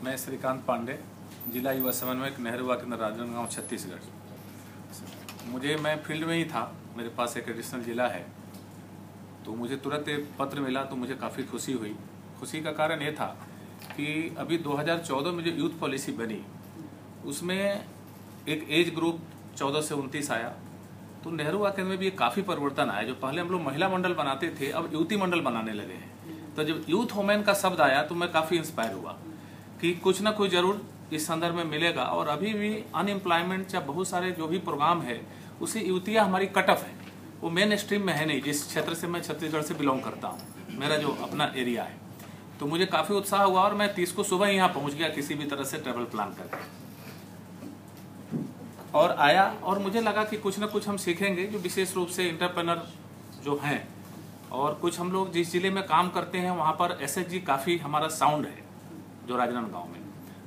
मैं श्रीकांत पांडे, जिला युवा समन्वयक, नेहरू युवा केंद्र, राजनांदगांव, छत्तीसगढ़। मैं फील्ड में ही था, मेरे पास एक एडिशनल जिला है, तो मुझे तुरंत एक पत्र मिला तो मुझे काफ़ी खुशी हुई। खुशी का कारण ये था कि अभी 2014 में जो यूथ पॉलिसी बनी उसमें एक एज ग्रुप 14 से 29 आया, तो नेहरू युवा केंद्र में भी काफ़ी परिवर्तन आया। जो पहले हम लोग महिला मंडल बनाते थे, अब युवती मंडल बनाने लगे हैं। तो जब यूथ वोमेन का शब्द आया तो मैं काफ़ी इंस्पायर हुआ कि कुछ ना कुछ जरूर इस संदर्भ में मिलेगा। और अभी भी अनएम्प्लॉयमेंट या बहुत सारे जो भी प्रोग्राम है उसे युवतियाँ हमारी कट ऑफ है, वो मेन स्ट्रीम में है नहीं। जिस क्षेत्र से मैं छत्तीसगढ़ से बिलोंग करता हूँ, मेरा जो अपना एरिया है, तो मुझे काफ़ी उत्साह हुआ और मैं 30 को सुबह यहाँ पहुँच गया किसी भी तरह से ट्रैवल प्लान करके और आया। और मुझे लगा कि कुछ ना कुछ हम सीखेंगे, जो विशेष रूप से एंटरप्रेन्योर जो हैं, और कुछ हम लोग जिस जिले में काम करते हैं वहाँ पर एसएचजी काफ़ी हमारा साउंड है जो राजनांदगांव में।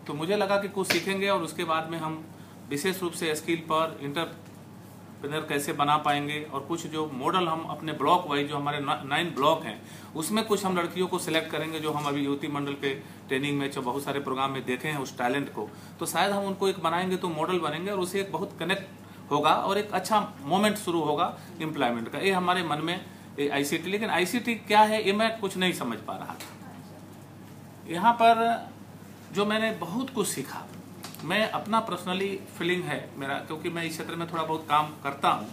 तो मुझे लगा कि कुछ सीखेंगे और उसके बाद में हम विशेष रूप से स्किल पर एंटरप्रेन्योर कैसे बना पाएंगे, और कुछ जो मॉडल हम अपने ब्लॉक वाइज जो हमारे 9 ब्लॉक हैं उसमें कुछ हम लड़कियों को सिलेक्ट करेंगे जो हम अभी युवती मंडल के ट्रेनिंग में जो बहुत सारे प्रोग्राम में देखे हैं उस टैलेंट को, तो शायद हम उनको एक बनाएंगे तो मॉडल बनेंगे और उसे एक बहुत कनेक्ट होगा और एक अच्छा मोमेंट शुरू होगा एम्प्लॉयमेंट का। ये हमारे मन में आईसीटी, लेकिन आईसीटी क्या है ये मैं कुछ नहीं समझ पा रहा था। यहाँ पर जो मैंने बहुत कुछ सीखा, मैं अपना पर्सनली फीलिंग है मेरा, क्योंकि मैं इस क्षेत्र में थोड़ा बहुत काम करता हूँ।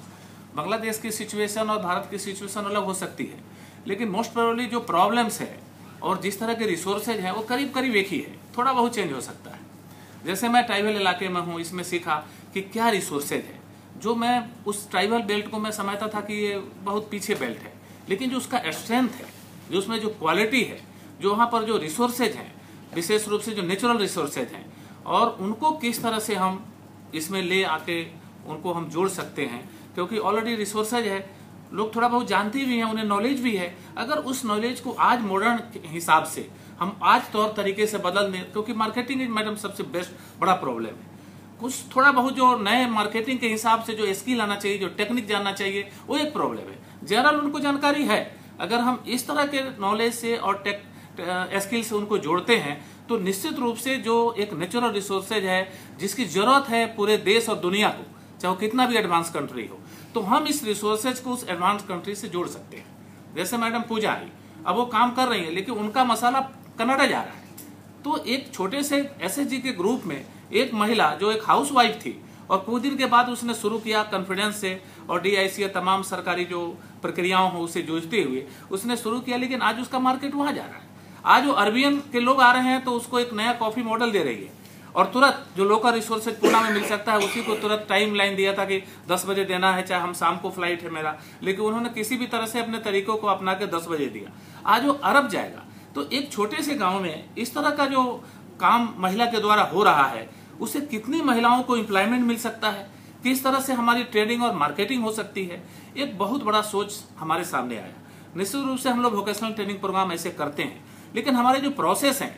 बांग्लादेश की सिचुएशन और भारत की सिचुएशन अलग हो सकती है, लेकिन मोस्ट प्रोबेबली जो प्रॉब्लम्स है और जिस तरह के रिसोर्सेज हैं वो करीब करीब एक ही है, थोड़ा बहुत चेंज हो सकता है। जैसे मैं ट्राइबल इलाके में हूँ, इसमें सीखा कि क्या रिसोर्सेज है। जो मैं उस ट्राइबल बेल्ट को मैं समझता था कि ये बहुत पीछे बेल्ट है, लेकिन जो उसका स्ट्रेंथ है, जो उसमें जो क्वालिटी है, जो वहाँ पर जो रिसोर्सेज हैं, विशेष रूप से जो नेचुरल रिसोर्सेज हैं, और उनको किस तरह से हम इसमें ले आके उनको हम जोड़ सकते हैं, क्योंकि ऑलरेडी रिसोर्सेज है, लोग थोड़ा बहुत जानते भी हैं, उन्हें नॉलेज भी है। अगर उस नॉलेज को आज मॉडर्न हिसाब से हम आज तौर तरीके से बदल दें, क्योंकि मार्केटिंग इज मैडम सबसे बेस्ट बड़ा प्रॉब्लम है। कुछ थोड़ा बहुत जो नए मार्केटिंग के हिसाब से जो स्किल आना चाहिए, जो टेक्निक जानना चाहिए, वो एक प्रॉब्लम है। जनरल उनको जानकारी है, अगर हम इस तरह के नॉलेज से और स्किल से उनको जोड़ते हैं तो निश्चित रूप से जो एक नेचुरल रिसोर्सेज है जिसकी जरूरत है पूरे देश और दुनिया को, चाहे वो कितना भी एडवांस कंट्री हो, तो हम इस रिसोर्सेज को उस एडवांस कंट्री से जोड़ सकते हैं। जैसे मैडम पूजा आई, अब वो काम कर रही है, लेकिन उनका मसाला कनाडा जा रहा है, तो एक छोटे से एसएचजी के ग्रुप में एक महिला जो एक हाउसवाइफ थी और कुछ दिन के बाद उसने शुरू किया कॉन्फिडेंस से और डीआईसी या तमाम सरकारी जो प्रक्रियाओं हो उसे जूझते हुए उसने शुरू किया, लेकिन आज उसका मार्केट वहां जा रहा है। आज वो अरबियन के लोग आ रहे हैं तो उसको एक नया कॉफी मॉडल दे रही है, और तुरंत जो लोकल रिसोर्सेज पूना में मिल सकता है उसी को तुरंत टाइम लाइन दिया था कि 10 बजे देना है, चाहे हम शाम को फ्लाइट है मेरा, लेकिन उन्होंने किसी भी तरह से अपने तरीकों को अपना के 10 बजे दिया। आज वो अरब जाएगा। तो एक छोटे से गाँव में इस तरह का जो काम महिला के द्वारा हो रहा है, उसे कितनी महिलाओं को एम्प्लॉयमेंट मिल सकता है, किस तरह से हमारी ट्रेडिंग और मार्केटिंग हो सकती है, एक बहुत बड़ा सोच हमारे सामने आया। निश्चित रूप से हम लोग वोकेशनल ट्रेनिंग प्रोग्राम ऐसे करते हैं, लेकिन हमारे जो प्रोसेस हैं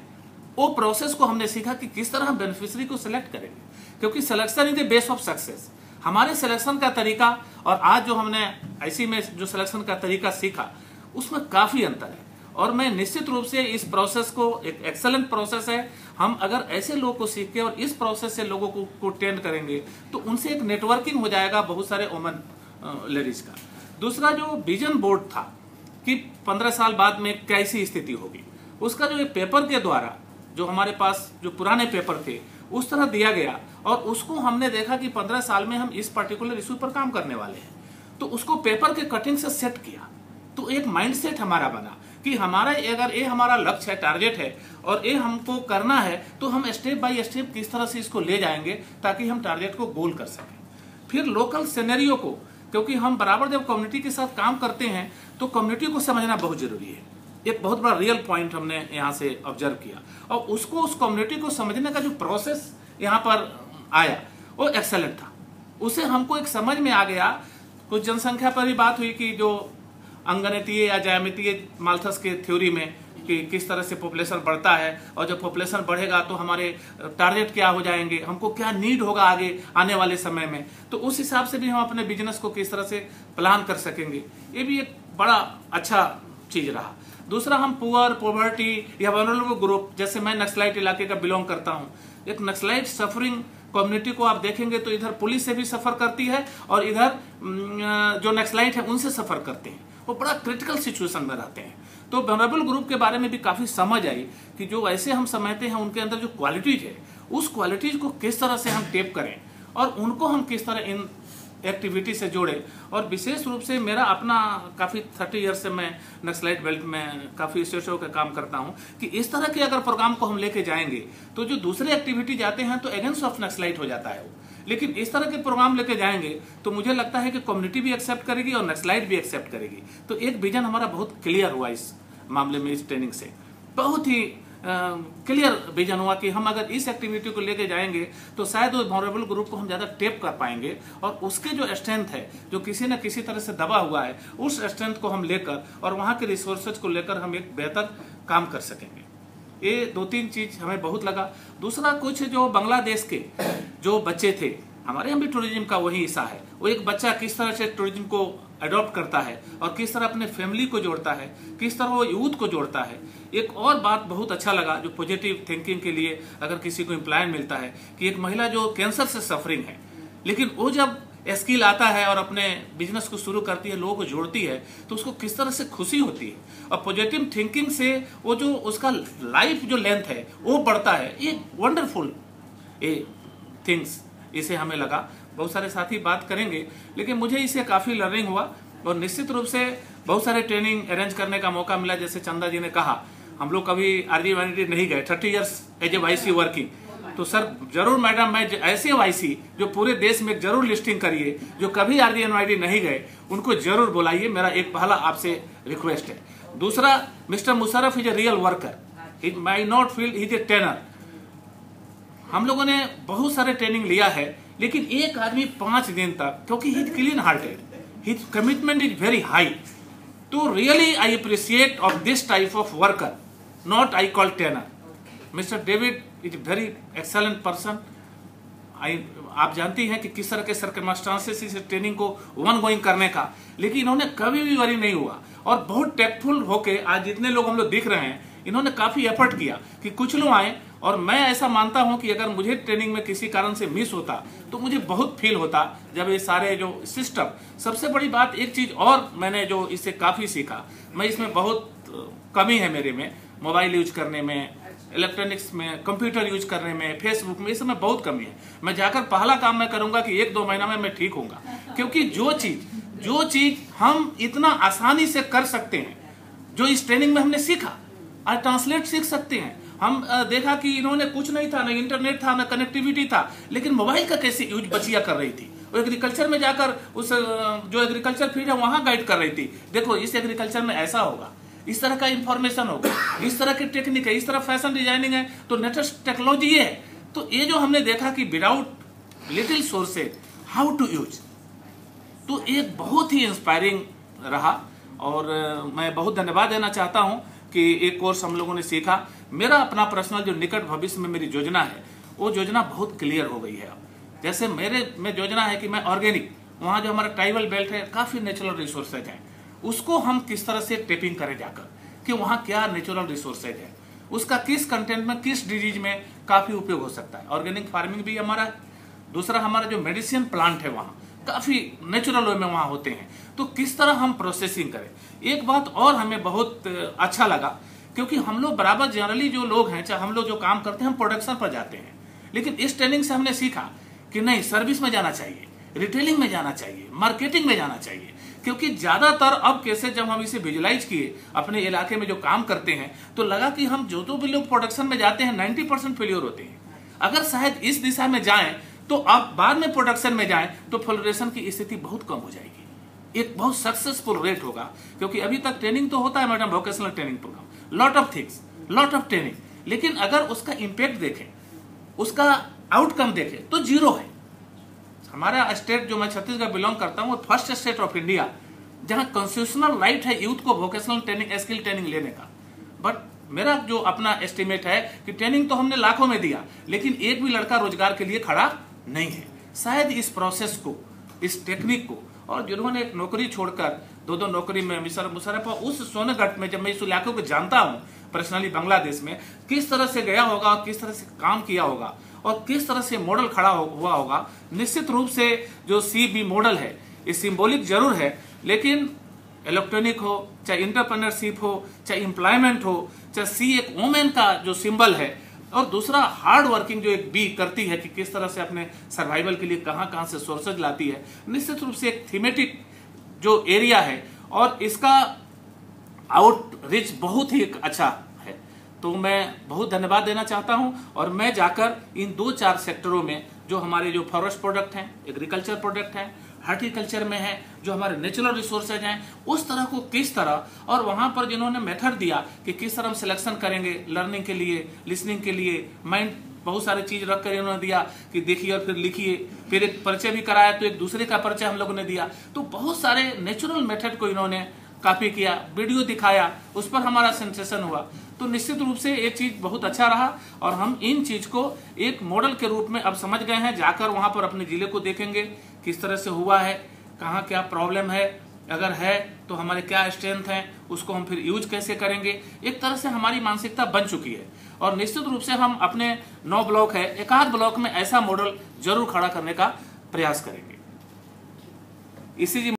वो प्रोसेस को हमने सीखा कि किस तरह हम बेनिफिशियरी को सिलेक्ट करेंगे, क्योंकि selection is the base of success. हमारे सिलेक्शन का तरीका और आज जो हमने आईसी में जो सिलेक्शन का तरीका सीखा उसमें काफी अंतर है, और मैं निश्चित रूप से इस प्रोसेस को एक एक्सेलेंट प्रोसेस है। हम अगर ऐसे लोगों को सीख के और इस प्रोसेस से लोगों को ट्रेन करेंगे तो उनसे एक नेटवर्किंग हो जाएगा बहुत सारे वुमेन लेडीज का। दूसरा जो विजन बोर्ड था कि 15 साल बाद में कैसी स्थिति होगी, उसका जो पेपर के द्वारा जो हमारे पास जो पुराने पेपर थे उस तरह दिया गया, और उसको हमने देखा कि 15 साल में हम इस पर्टिकुलर इशू पर काम करने वाले हैं, तो उसको पेपर के कटिंग से सेट किया। तो एक माइंडसेट हमारा बना कि हमारा अगर ये हमारा लक्ष्य है, टारगेट है और ये हमको करना है, तो हम स्टेप बाय स्टेप किस तरह से इसको ले जाएंगे ताकि हम टारगेट को गोल कर सकें। फिर लोकल सिनेरियो को, क्योंकि हम बराबर जब कम्युनिटी के साथ काम करते हैं तो कम्युनिटी को समझना बहुत जरूरी है। एक बहुत बड़ा रियल पॉइंट हमने यहाँ से ऑब्जर्व किया, और उसको उस कम्युनिटी को समझने का जो प्रोसेस यहाँ पर आया वो एक्सेलेंट था। उसे हमको एक समझ में आ गया। कुछ जनसंख्या पर भी बात हुई कि जो अंगगणितीय या ज्यामितीय माल्थस के थ्योरी में कि किस तरह से पॉपुलेशन बढ़ता है, और जब पॉपुलेशन बढ़ेगा तो हमारे टारगेट क्या हो जाएंगे, हमको क्या नीड होगा आगे आने वाले समय में, तो उस हिसाब से भी हम अपने बिजनेस को किस तरह से प्लान कर सकेंगे। ये भी एक बड़ा अच्छा चीज रहा। दूसरा हम पुअर, पॉवर्टी या वनरेबल ग्रुप, जैसे मैं नक्सलाइट इलाके का बिलोंग करता हूँ, एक नक्सलाइट सफरिंग कम्युनिटी को आप देखेंगे तो इधर पुलिस से भी सफर करती है और इधर जो नक्सलाइट है उनसे सफर करते हैं। वो बड़ा क्रिटिकल सिचुएशन में रहते हैं। तो वनरेबल ग्रुप के बारे में भी काफी समझ आई कि जो ऐसे हम समझते हैं उनके अंदर जो क्वालिटीज है, उस क्वालिटीज को किस तरह से हम टेप करें और उनको हम किस तरह इन एक्टिविटी से जोड़े। और विशेष रूप से मेरा अपना काफ़ी 30 ईयर्स से मैं नक्सलाइट बेल्ट में काफ़ी स्टेशनों का काम करता हूं कि इस तरह के अगर प्रोग्राम को हम लेके जाएंगे तो जो दूसरे एक्टिविटी जाते हैं तो अगेंस्ट ऑफ नक्सलाइट हो जाता है वो, लेकिन इस तरह के प्रोग्राम लेके जाएंगे तो मुझे लगता है कि कम्युनिटी भी एक्सेप्ट करेगी और नक्सलाइट भी एक्सेप्ट करेगी। तो एक विजन हमारा बहुत क्लियर हुआ इस मामले में, इस ट्रेनिंग से बहुत ही क्लियर विजन हुआ कि हम अगर इस एक्टिविटी को लेके जाएंगे तो शायद वो वनरेबल ग्रुप को हम ज्यादा टेप कर पाएंगे और उसके जो स्ट्रेंथ है जो किसी न किसी तरह से दबा हुआ है, उस स्ट्रेंथ को हम लेकर और वहां के रिसोर्सेज को लेकर हम एक बेहतर काम कर सकेंगे। ये 2-3 चीज हमें बहुत लगा। दूसरा, कुछ जो बांग्लादेश के जो बच्चे थे, हमारे यहाँ भी टूरिज्म का वही हिस्सा है, वो एक बच्चा किस तरह से टूरिज्म को अडॉप्ट करता है और किस तरह अपने फैमिली को जोड़ता है, किस तरह वो यूथ को जोड़ता है। एक और बात बहुत अच्छा लगा जो पॉजिटिव थिंकिंग के लिए अगर किसी को एम्प्लॉयमेंट मिलता है कि एक महिला जो कैंसर से सफरिंग है, लेकिन वो जब स्किल आता है और अपने बिजनेस को शुरू करती है, लोगों को जोड़ती है, तो उसको किस तरह से खुशी होती है और पॉजिटिव थिंकिंग से वो जो उसका लाइफ जो लेंथ है वो बढ़ता है। ये वंडरफुल थिंग्स इसे हमें लगा। बहुत सारे साथी बात करेंगे, लेकिन मुझे इसे काफी लर्निंग हुआ और निश्चित रूप से बहुत सारे ट्रेनिंग अरेंज करने का मौका मिला। जैसे चंदा जी ने कहा, हम लोग कभी आरजीएनआईडी नहीं गए, 30 years as a YC working. तो सर जरूर मैडम, मैं ऐसे वाईसी जो पूरे देश में जरूर लिस्टिंग करिए, जो कभी आरजीएनआईडी नहीं गए, उनको जरूर बुलाइए। मेरा एक पहला आपसे रिक्वेस्ट है। दूसरा, mister Musharraf is a real worker, he my not feel he is a trainer. हम लोगों ने बहुत सारे ट्रेनिंग लिया है, लेकिन एक आदमी 5 दिन तक, क्योंकि he is clean hearted, his commitment is very high, तो really I appreciate of this type of worker, not I call trainer. Mister David is very excellent person. आप जानती हैं कि किस तरह के सर्कमस्टांसेस इस ट्रेनिंग को वन गोइंग करने का, लेकिन इन्होंने कभी भी वरी नहीं हुआ और बहुत टेक्टफुल होके आज जितने लोग हम लोग दिख रहे हैं, इन्होंने काफी एफर्ट किया कि कुछ लोग आए। और मैं ऐसा मानता हूं कि अगर मुझे ट्रेनिंग में किसी कारण से मिस होता तो मुझे बहुत फील होता जब ये सारे जो सिस्टम। सबसे बड़ी बात एक चीज और मैंने जो इससे काफी सीखा, मैं इसमें बहुत कमी है मेरे में, मोबाइल यूज करने में, इलेक्ट्रॉनिक्स में, कंप्यूटर यूज करने में, फेसबुक में, इस समय बहुत कमी है। मैं जाकर पहला काम मैं करूंगा कि 1-2 महीना में मैं ठीक होऊंगा, क्योंकि जो चीज हम इतना आसानी से कर सकते हैं, जो इस ट्रेनिंग में हमने सीखा, आज ट्रांसलेट सीख सकते हैं हम। देखा कि इन्होंने कुछ नहीं था, ना इंटरनेट था, ना कनेक्टिविटी था, लेकिन मोबाइल का कैसे यूज बचिया कर रही थी। वो एग्रीकल्चर में जाकर उस जो एग्रीकल्चर फील्ड है वहां गाइड कर रही थी, देखो इस एग्रीकल्चर में ऐसा होगा, इस तरह का इंफॉर्मेशन होगा, इस तरह की टेक्निक है, इस तरह फैशन डिजाइनिंग है, तो लेटेस्ट टेक्नोलॉजी है। तो ये जो हमने देखा कि without little sources how to use, तो एक बहुत ही इंस्पायरिंग रहा। और मैं बहुत धन्यवाद देना चाहता हूं कि एक कोर्स हम लोगों ने सीखा। मेरा अपना पर्सनल जो निकट भविष्य में मेरी योजना है, वो योजना बहुत क्लियर हो गई है। जैसे मेरे में योजना है कि मैं ऑर्गेनिक, वहाँ जो हमारा ट्राइबल बेल्ट है, काफी नेचुरल रिसोर्सेज हैं, उसको हम किस तरह से टेपिंग करें जाकर कि वहाँ क्या नेचुरल रिसोर्सेज है, उसका किस कंटेंट में, किस डिजीज में काफी उपयोग हो सकता है। ऑर्गेनिक फार्मिंग भी हमारा है। दूसरा, हमारा जो मेडिसिन प्लांट है वहाँ काफी नेचुरल वे में वहाँ होते हैं, तो किस तरह हम प्रोसेसिंग करें। एक बात और हमें बहुत अच्छा लगा, क्योंकि हम लोग बराबर जनरली जो लोग हैं, चाहे हम लोग जो काम करते हैं, हम प्रोडक्शन पर जाते हैं, लेकिन इस ट्रेनिंग से हमने सीखा कि नहीं, सर्विस में जाना चाहिए, रिटेलिंग में जाना चाहिए, मार्केटिंग में जाना चाहिए। क्योंकि ज्यादातर अब कैसे जब हम इसे विजुलाइज किए अपने इलाके में जो काम करते हैं, तो लगा कि हम जो भी लोग प्रोडक्शन में जाते हैं 90% फेलियर होते हैं। अगर शायद इस दिशा में जाएं तो आप बाद में प्रोडक्शन में जाएं तो फ्लोरेशन की स्थिति बहुत कम हो जाएगी, एक बहुत सक्सेसफुल रेट होगा। क्योंकि अभी तक ट्रेनिंग तो होता है madam, vocational training programme, lot of things, lot of training, लेकिन अगर उसका इंपैक्ट देखें, उसका आउटकम देखें तो जीरो है। हमारा स्टेट जो मैं छत्तीसगढ़ बिलोंग करता हूँ, वो फर्स्ट स्टेट ऑफ इंडिया जहां कॉन्स्टिट्यूशनल राइट है यूथ को वोकेशनल ट्रेनिंग, स्किल ट्रेनिंग लेने का। बट मेरा जो अपना एस्टिमेट है कि ट्रेनिंग तो हमने लाखों में दिया, लेकिन एक भी लड़का रोजगार के लिए खड़ा नहीं है। शायद इस प्रोसेस को, इस टेक्निक को और जिन्होंने एक नौकरी छोड़कर दो नौकरी में मुशर्रफ उस सोनगढ़ में, जब मैं इस इलाके को जानता हूँ पर्सनली बांग्लादेश में, किस तरह से गया होगा, किस तरह से काम किया होगा और किस तरह से मॉडल खड़ा हुआ होगा। निश्चित रूप से जो CB मॉडल है ये सिंबॉलिक जरूर है, लेकिन इलेक्ट्रॉनिक हो, चाहे इंटरप्रेन्योरशिप हो, चाहे एम्प्लॉयमेंट हो, चाहे C एक वुमेन का जो सिंबल है, और दूसरा हार्ड वर्किंग जो एक B करती है कि किस तरह से अपने सर्वाइवल के लिए कहां कहां से सोर्सेज लाती है। निश्चित रूप से एक थीमेटिक जो एरिया है और इसका आउटरीच बहुत ही अच्छा है। तो मैं बहुत धन्यवाद देना चाहता हूं और मैं जाकर इन 2-4 सेक्टरों में जो हमारे जो फॉरेस्ट प्रोडक्ट हैं, एग्रीकल्चर प्रोडक्ट हैं, हार्टिकल्चर में है, जो हमारे नेचुरल रिसोर्सेज हैं, उस तरह को किस तरह और वहां पर जिन्होंने मेथड दिया कि किस तरह हम सिलेक्शन करेंगे लर्निंग के लिए, लिसनिंग के लिए, माइंड बहुत सारी चीज रख कर इन्होंने दिया कि देखिए और फिर लिखिए, फिर एक परिचय भी कराया तो एक दूसरे का परिचय हम लोगों ने दिया। तो बहुत सारे नेचुरल मेथड को इन्होंने कॉपी किया, वीडियो दिखाया, उस पर हमारा सेंसेशन हुआ। तो निश्चित रूप से एक चीज बहुत अच्छा रहा और हम इन चीज को एक मॉडल के रूप में अब समझ गए हैं। जाकर वहां पर अपने जिले को देखेंगे किस तरह से हुआ है, कहाँ क्या प्रॉब्लम है, अगर है तो हमारे क्या स्ट्रेंथ है, उसको हम फिर यूज कैसे करेंगे। एक तरह से हमारी मानसिकता बन चुकी है और निश्चित रूप से हम अपने 9 ब्लॉक है, एक आध ब्लॉक में ऐसा मॉडल जरूर खड़ा करने का प्रयास करेंगे। इसी